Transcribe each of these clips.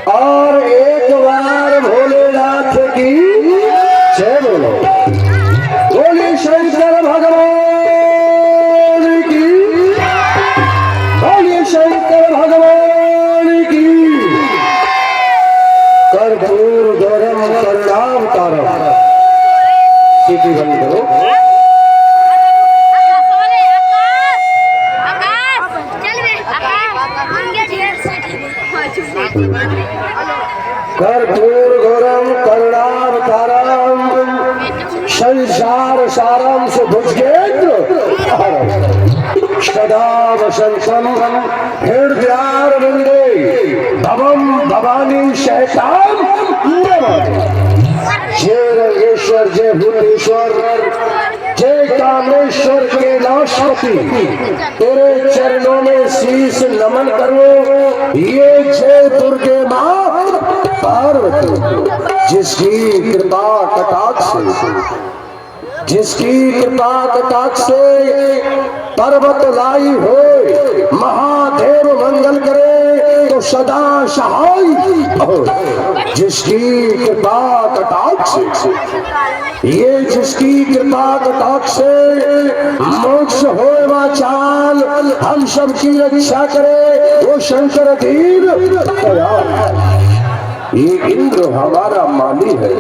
और एक बार भोलेनाथ की जय बोलो। बोले शंकर भगवान की, बोले शंकर भगवान की। कर्पूर गौरम करुणावतारम। सीटी बंद करो। कर्पूर गौरम करुणावतारम संसार सारम सुभुजगेंद्र सदा वसंतम हृदयारविंदे भवम भवानी शैतान जय रंगेश्वर, जय भूतेश्वर, जय कामेश्वर कैलाशपति, तेरे चरणों में शीश नमन करो। ये जय दुर्गे माँ पार्वती, जिसकी कृपा कटाक्ष से, जिसकी कृपा कटाक्ष से पर्वत लाई हो, महादेव मंगल करे तो सदा सहाय हो। जिसकी कृपा कटाक्ष से, ये जिसकी कृपा कटाक्ष से मोक्ष हो वाचाल, हम सबकी रक्षा करे वो शंकर धीर। ये इंद्र हमारा माली है,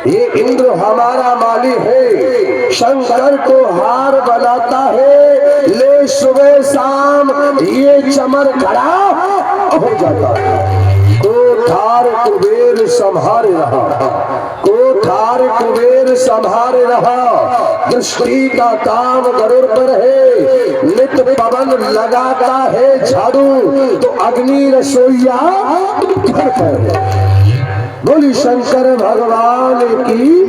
ये इंद्र हमारा माली है। शंकर को हार बनाता है, ले सुबह शाम ये चमर खड़ा हो जाता है। कोठार कुबेर संभारे रहा, कोठार कुबेर संभारे रहा। दृष्टि का काम गरुड़ पर है, नित पवन लगाता है झाड़ू तो अग्नि रसोईया घर पर है। बोली शंकर भगवान की।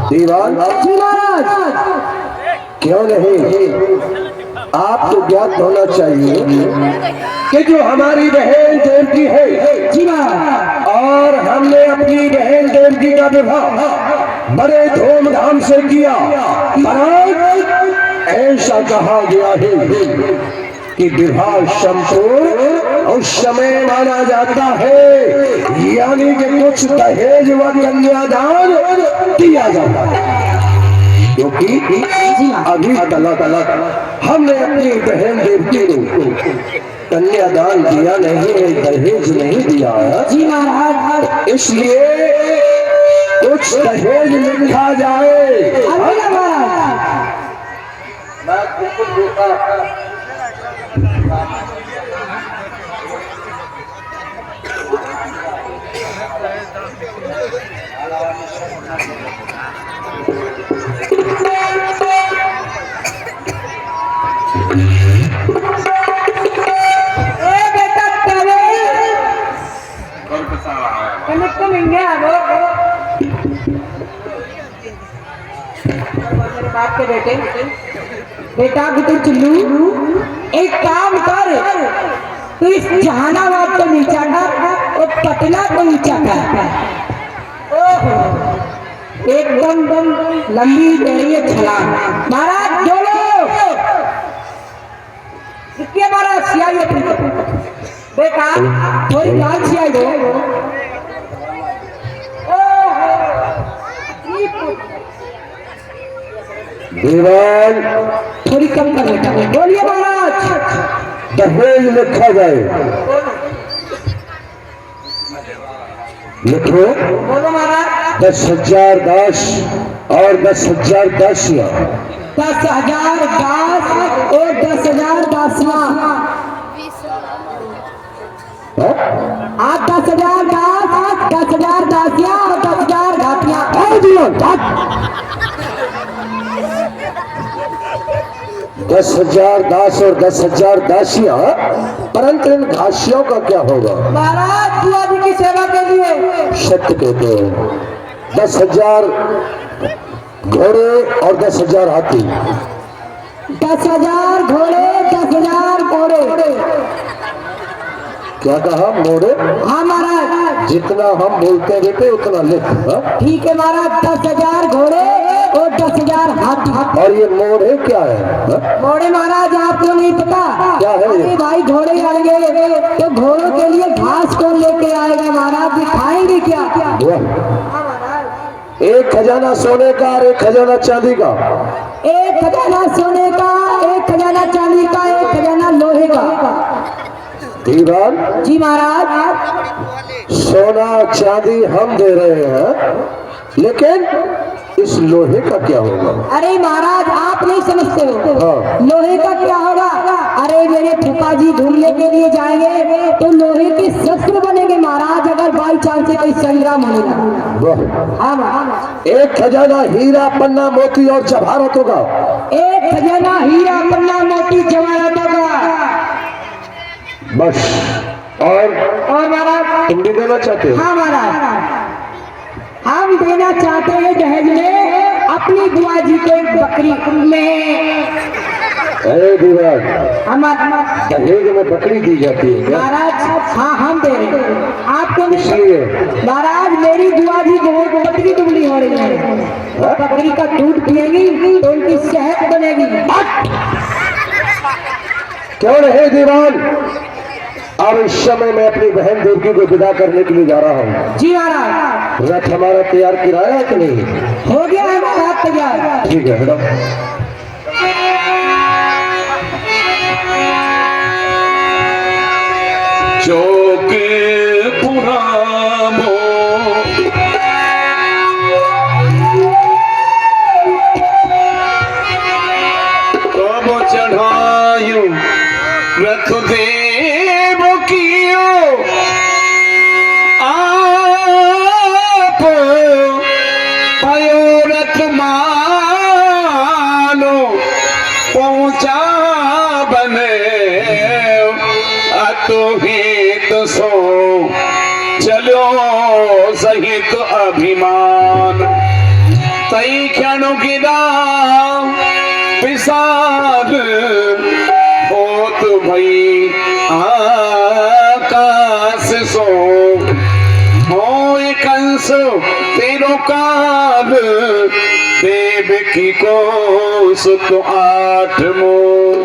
दीवान क्यों नहीं, आपको ज्ञात होना चाहिए कि जो हमारी बहन देवकी है और हमने अपनी बहन देवकी का विवाह बड़े धूमधाम से किया। ऐसा कहा गया है कि विवाह संपूर्ण उस समय माना जाता है, यानी कि कुछ दहेज व कन्यादान दिया जाता है। क्योंकि अभी तलक हमने अपनी बहन देवकी को कन्यादान दिया नहीं है, दहेज नहीं दिया है जी महाराज। इसलिए कुछ दहेज लिखा जाए। बाप के बेटे, बेटा बेटे चुल्लू, एक काम कर, तू इस जहानाबाद को नीचा कर और पटना को नीचा कर। ओहो, एकदम लंबी गहरी छलांग। महाराज जोलो, इसके महाराज सियाई अपनी बेटा थोड़ी लाल सियाई दो। दीवान थोड़ी कम कर बेटा, बोलिए महाराज। दहेज लिखा जाए। लिखो। बोलो महाराज। 10,000 दास और 10,000 दासियां। 10,000 दास और 10,000 दासियां। आप 10,000 दास, 10,000 दासियां और 10,000 घाटियां। 10,000 दास और 10,000 दासियां, परंतु इन घासियों का क्या होगा? महाराज बुआजी की सेवा के लिए। सत्य कहते हैं। 10,000 घोड़े और 10,000 हाथी। 10,000 घोड़े, 10,000 घोड़े। क्या कहा? मोड़े? हाँ महाराज। जितना हम बोलते रहते उतना लिख। ठीक है महाराज। 10,000 घोड़े और 10,000 हाथी। और ये मोड़े क्या है? घोड़े महाराज आपको नहीं पता क्या है? भाई घोड़े आएंगे तो घोड़ों के लिए घास एक खजाना सोने का और एक खजाना चांदी का। एक खजाना सोने का, एक खजाना चांदी का, एक खजाना लोहे का। दीवान जी महाराज। सोना चांदी हम दे रहे हैं, लेकिन इस लोहे का क्या होगा? अरे महाराज आप नहीं समझते हो। हाँ। लोहे का क्या होगा? अरे मेरे फूफा जी घूमने के लिए जाएंगे तो लोहे के शस्त्र बनेंगे महाराज, अगर बाई चांस से कोई संग्राम होगा। वाह। हाँ महाराज। एक खजाना हीरा पन्ना मोती और जवाहरातों का। एक खजाना हीरा पन्ना मोती जवाहरातों का। बस। और महाराज तुम भी देना चाहते हो? हाँ महाराज, हम देना चाहते हैं दहेज में अपनी बुआ जी को एक बकरी में। अरे दीवान, हमारा दहेज में बकरी दी जाती है क्या? महाराज हाँ हम दे रहे हैं आपको। इसलिए महाराज मेरी बुआ जी बहुत पतली दुबली हो रही है, बकरी का दूध पिएगी तो उनकी सेहत बनेगी। क्यों नहीं दीवान, अब इस समय मैं अपनी बहन देवकी को विदा करने के लिए जा रहा हूँ। जी महाराज। रथ हमारा तैयार किराया है कि नहीं? हो गया है महाराज तैयार। ठीक है हटो। चौक पुरामो कब चढ़ायु रथ देव कियो आप भयो रथ मानो पहुंचा बने अतुहित सो चलो सहित अभिमान तई क्षण गिरा विषाद होत भई आकाश सो हो कंस तेरो काल देव की को सुत आठ मोर।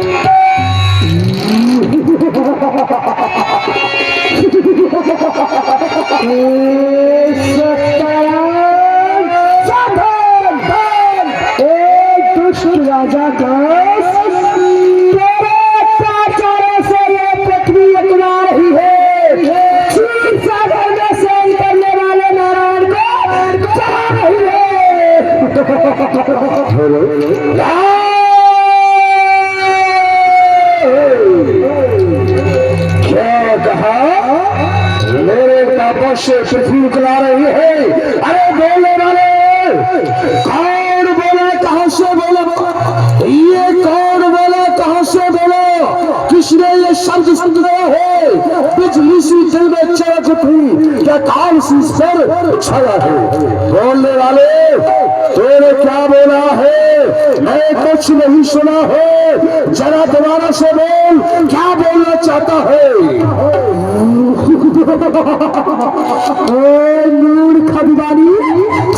राजा तेरे अत्याचारों से ये पृथ्वी अकड़ा रही है। क्षीर सागर में सैर करने वाले नारायण को चढ़ा रही है। क्या कहा? मेरे पापा से पृथ्वी उकला रही है? अरे बोलने वाले कौन बोला? कहां से बोला? ये कौन बोला? कहां से बोला? किसने ये शब्द सुनाया है? बिजली सी दिल में चमक उठी, क्या काल सी सर छाया है? बोलने वाले तूने क्या बोला है? मैं कुछ नहीं सुना है, जरा दोबारा से बोल, क्या बोलना चाहता है? मूर्ख खबीरानी,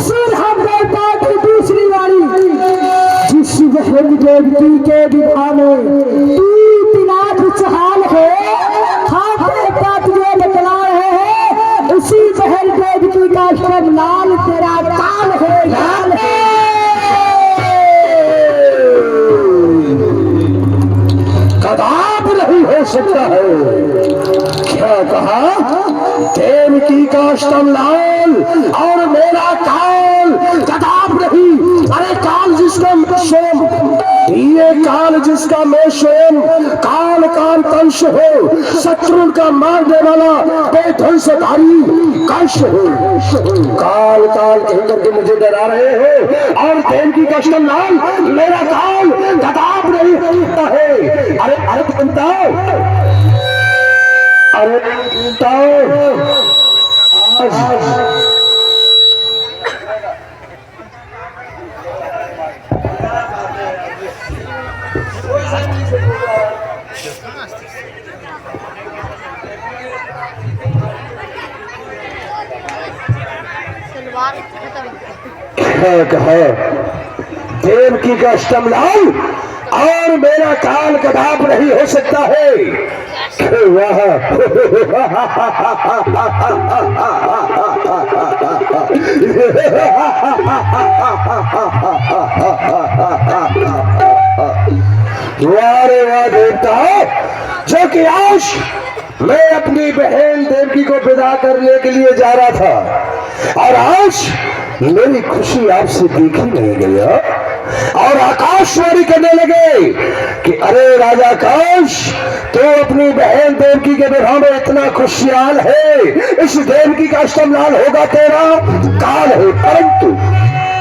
सुन हम देवता की दूसरी वाणी। जिस बहन देवती के विवाह में तू पिनाथ चहाल है, हम देवता तुझे बतला रहे हैं, उसी बहन देवती का सब लाल तेरा काल है, लाल है। कदाप नहीं हो सकता है। क्या कहा? देवकी का अष्टम लाल और मेरा काल कदाप नहीं। अरे काल जिसका स्वयं, ये काल जिसका मैं स्वयं काल काल कंश हो, शत्रु का मारने वाला बेध्वंसधारी कंश हो। काल काल कह करके मुझे डरा रहे हो, और देवकी का अष्टम लाल मेरा काल कदाप नहीं होता है। अरे अरे बताओ, अरे बताओ आज कहा? देवकी का अष्टम लाल और मेरा काल कदाप नहीं हो सकता है। वाह वाह रे वाह देवता, जो कि आज मैं अपनी बहन देवकी को विदा करने के लिए जा रहा था और आज मेरी खुशी आपसे देखी नहीं गई और आकाशवाणी करने लगे कि अरे राजा आकाश, तो अपनी बहन देवकी के विवाह में इतना खुशहाल है, इस देवकी का अष्टमलाल होगा तेरा काल है, परंतु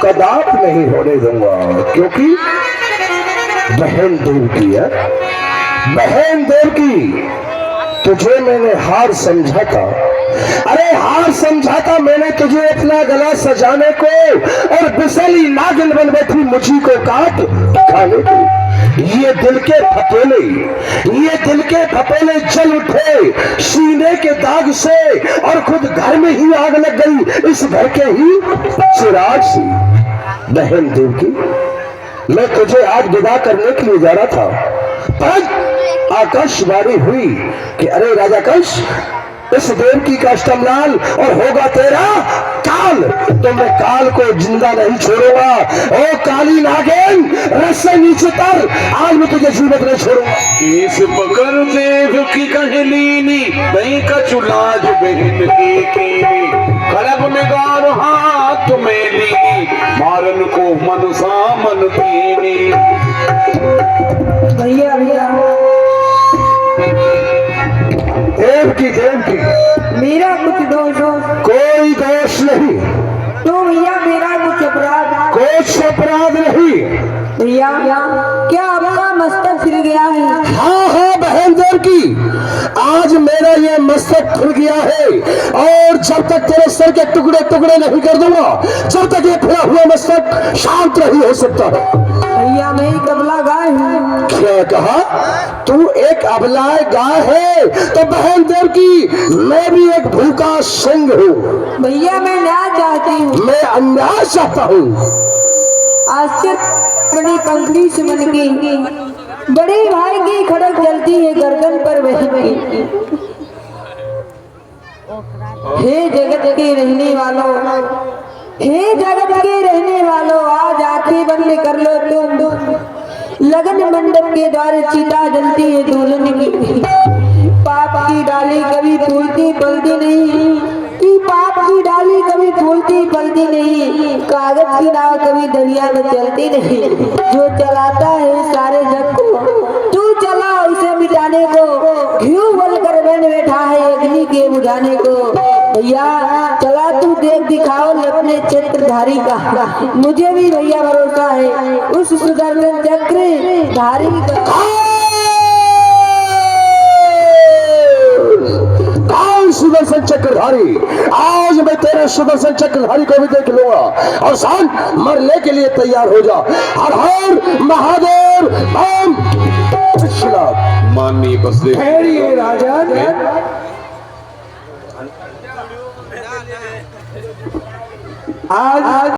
कदाप नहीं होने दूंगा, क्योंकि बहन देवकी है। बहन देवकी, तुझे मैंने हार समझा था, अरे हार समझा था मैंने तुझे अपना गला सजाने को और बिसली नागिन बन बैठी मुझी को काट खाने को। ये दिल के फपेले जल उठे सीने के दाग से और खुद घर में ही आग लग गई इस घर के ही चिराग से। बहन देवकी, मैं तुझे आज विदा करने के लिए जा रहा था, पर आकाशवाणी हुई कि अरे राजा आकाश, इस देवकी का अष्टमलाल और होगा तेरा काल, तो मैं काल को जिंदा नहीं छोड़ूंगा। ओ काली नागिन, रस से नीचे तर, आज मैं तुझे जीवित नहीं छोड़ूंगा। इस पकड़ देव की कहलीनी, दही का चुलाज बहन की कीनी, खड़ग में गार हाथ में लीनी, मारन को मन सा मन पीनी। भैया भैया देवकी मेरा कुछ दोष हो कोई दोष नहीं, तो भैया मेरा कुछ अपराध, कुछ अपराध नहीं। भैया क्या आपका मस्तक फिर गया है? हाँ हाँ बहन देवकी, आज मेरा ये मस्तक खुल गया है और जब तक तेरे सर के टुकड़े टुकड़े नहीं कर दूंगा, जब तक ये फिरा हुआ मस्तक शांत नहीं हो सकता। भैया मैं एक अबला गाय हूँ। क्या कहा? तू एक अबला गाय है? तो बहन देवकी, मैं भी एक भूखा सिंह हूँ। भैया मैं न्याय चाहती हूँ। मैं अन्याय चाहता हूँ। आश्चर्य बड़ी पंखड़ी से मन की, बड़े भाई की खड़क जलती है गर्दन पर वही की। हे जगत के रहने वालों, हे जगत के रहने वालों, आज आंखें बंद कर लो तुम। लगन मंडप के द्वार चिता जलती है दुल्हन की। पाप की डाली कभी फूलती फलती नहीं, कि पाप की डाली कभी फूलती फलती नहीं, कागज की नाव कभी दरिया में चलती नहीं। जो चलाता है सारे जग को, तू चला उसे मिटाने को, घिऊ बोलकर बन बैठा है अग्नि के बुझाने को। भैया चला तू देख दिखाओ अपने चक्रधारी का, मुझे भी भैया भरोसा है उस सुदर्शन चक्र धारी का। सुदर्शन चक्रधारी, आज मैं तेरे सुदर्शन चक्रधारी को भी देख लूंगा और शांत मरने के लिए तैयार हो जा। हर हर महादेव, ओम विश्वनाथ। माननीय बसदेव ठहरिए राजन, आज